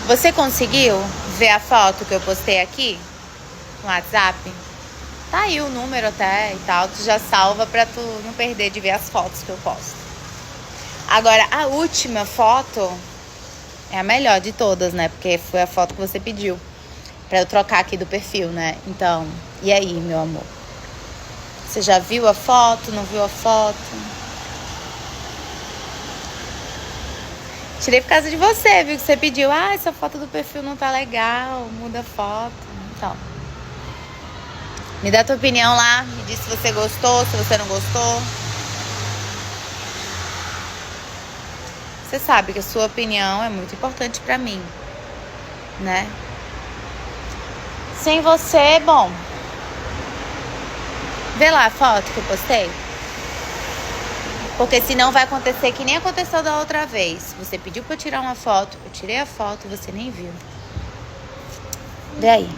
Você conseguiu ver a foto que eu postei aqui no WhatsApp? Tá aí o número até e tal, tu já salva pra tu não perder de ver as fotos que eu posto. Agora, a última foto é a melhor de todas, né? Porque foi a foto que você pediu pra eu trocar aqui do perfil, né? Então, e aí, meu amor? Você já viu a foto? Não viu a foto? Tirei por causa de você, viu? Que você pediu. Ah, essa foto do perfil não tá legal. Muda a foto. Então, me dá tua opinião lá. Me diz se você gostou, se você não gostou. Você sabe que a sua opinião é muito importante pra mim, né? Sem você, bom. Vê lá a foto que eu postei. Porque senão vai acontecer que nem aconteceu da outra vez. Você pediu pra eu tirar uma foto, eu tirei a foto e você nem viu. Vê aí.